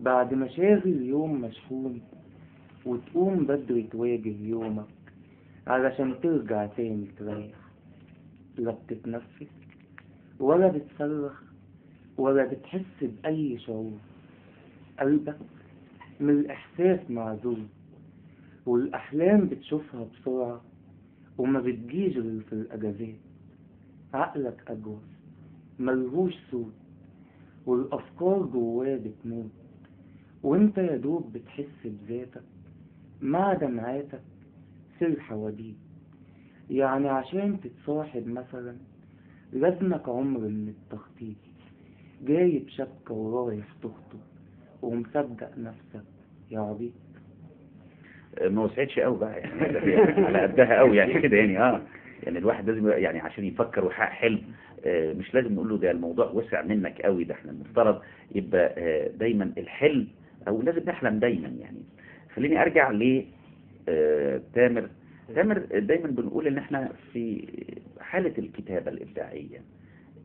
بعد مشاغل يوم مشحون، وتقوم بدري تواجه يومك علشان ترجع تاني تريح. لا بتتنفس ولا بتصرخ ولا بتحس بأي شعور. قلبك من الإحساس معزول، والأحلام بتشوفها بسرعة وما بتجيش غير في الأجازات. عقلك أجوز ملهوش صوت، والأفكار جواه بتموت، وانت يا دوب بتحس بذاتك مع دمعاتك سر حواديت. يعني عشان تتصاحب مثلا لازمك عمر من التخطيط، جايب شبكة ورايح تخطب ومصدق نفسك يا عبيط. ما وسعتش قوي بقى يعني على قدها قوي يعني كده يعني يعني الواحد لازم يعني عشان يفكر ويحقق حلم مش لازم نقول له ده الموضوع وسع منك قوي، ده احنا المفترض يبقى دايما الحلم او لازم نحلم دايما يعني. خليني ارجع ل تامر. تامر دايما بنقول ان احنا في حالة الكتابة الإبداعية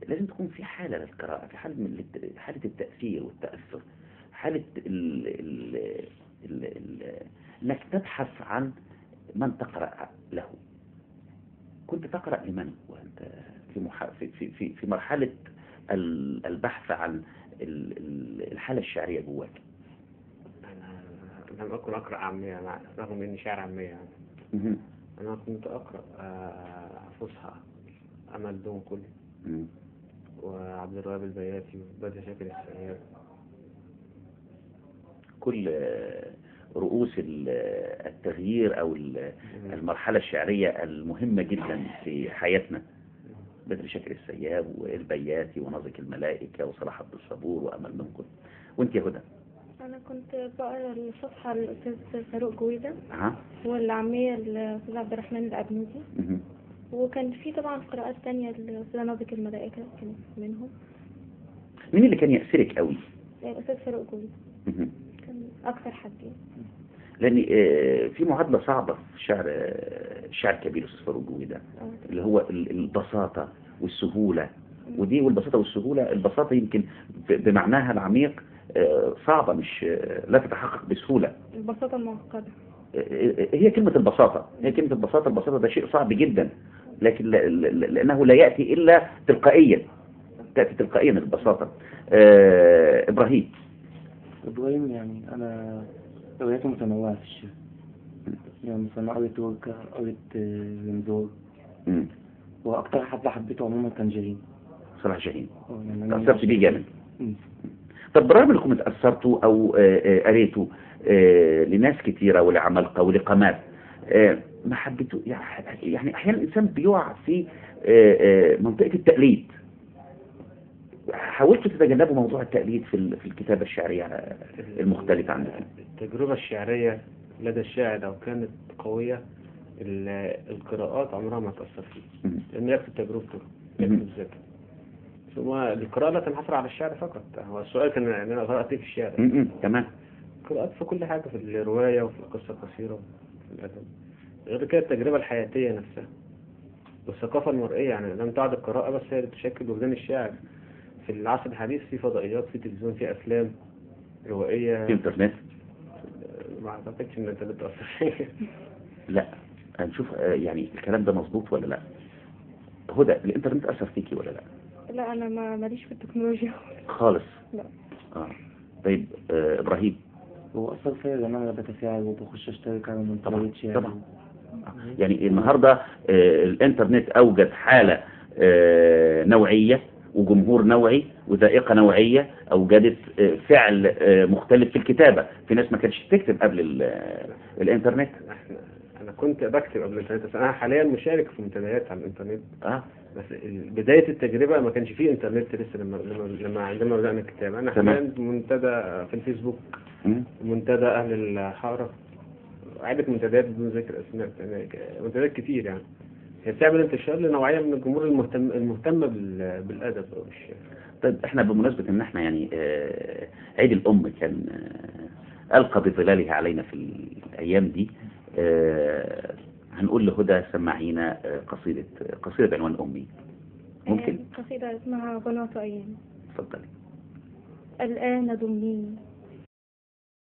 لازم تكون في حالة للقراءة، في حالة من حالة التأثير والتأثر، حالة انك تبحث عن من تقرأ له. كنت تقرأ لمن وانت في مرحلة البحث عن الحالة الشعرية جواك؟ أنا لم أكن أقرأ عامية رغم إني شاعر عامية يعني. أنا كنت أقرأ فصحى أمل دوم كلي وعبد الوهاب البياتي وبدر شاكر السيار. كل رؤوس التغيير أو المرحلة الشعرية المهمة جدا في حياتنا، بدر شاكر السياب والبياتي وناظك الملائكة وصلاح عبد الصبور وأمل منقل. وانت يا هدى؟ أنا كنت بقرأ الصفحة الأستاذ فاروق جويدة أه. والعامية الأستاذ عبد الرحمن الأبنودي. وكان في طبعا قراءات تانية للأستاذ ناظك الملائكة كانت منهم. مين اللي كان يأثرك قوي؟ الأستاذ فاروق جويدة كان أكثر حد يعني. لأن في معادلة صعبة في الشعر الكبير الأستاذ فاروق جويدة اللي هو البساطة والسهولة. ودي والبساطة والسهولة، البساطة يمكن بمعناها العميق صعبة، مش لا تتحقق بسهولة. البساطة المعقدة هي كلمة البساطة، البساطة ده شيء صعب جدا، لكن لأنه لا يأتي إلا تلقائيا، تأتي تلقائيا البساطة. إبراهيم يعني أنا رواياتي متنوعة في الشعر، يعني مثلا قريت وركة، قريت رمزور، وأكتر حد حبيته عموما كان جاهين، صلاح جاهين. يعني تأثرت بيه جامد. طب برغم انكم اتأثرتوا او قريتوا لناس كتيرة ولعمالقة ولقامات، ما حبيتوا يعني احيانا الانسان بيقع في منطقة التقليد. حاولتوا تتجنبوا موضوع التقليد في الكتابة الشعرية المختلفة عندكم؟ التجربة الشعرية لدى الشاعر لو كانت قوية القراءات عمرها ما تأثر فيه، لأنه يكفي تجربته يكفي ذاته. ثم القراءة لا تنحصر على الشعر فقط. هو السؤال كان يعني أنا قرأت في الشعر. تمام. قراءات في كل حاجة، في الرواية وفي القصة القصيرة وفي الأدب. غير كده التجربة الحياتية نفسها والثقافة المرئية، يعني لم تعد القراءة بس هي اللي تشكل وجدان الشاعر. في العصر الحديث في فضائيات، في تلفزيون، في أفلام روائية، في انترنت. ما أعتقدش إن أنت بتأثر فيه. لا هنشوف يعني الكلام ده مظبوط ولا لا. هدى، الانترنت أثر فيكي ولا لا؟ لا أنا ماليش في التكنولوجيا خالص. لا. طيب إبراهيم؟ هو أثر فيا لأن أنا بتفاعل وبخش أشترك على منتديات شعر. طبعا. يعني النهاردة الانترنت أوجد حالة نوعية وجمهور نوعي وذائقة نوعية، أوجدت فعل مختلف في الكتابة. في ناس ما كانتش تكتب قبل الانترنت. أنا كنت بكتب قبل الانترنت، بس أنا حاليا مشارك في منتديات على الانترنت. بس بداية التجربة ما كانش فيه انترنت لسه عندما بدأنا الكتابة. أنا حاليا منتدى في الفيسبوك، منتدى أهل الحارة، عدة منتديات بدون ذكر أسماء، منتديات كتير يعني. هي بتعمل انتشار لنوعية من الجمهور المهتم بالأدب والشعر. طيب احنا بمناسبة ان احنا يعني عيد الأم كان ألقى بظلاله علينا في الأيام دي، هنقول لهدى سمعينا قصيدة بعنوان أمي. ممكن؟ قصيدة اسمها بنات أيام. اتفضلي. الآن ضميني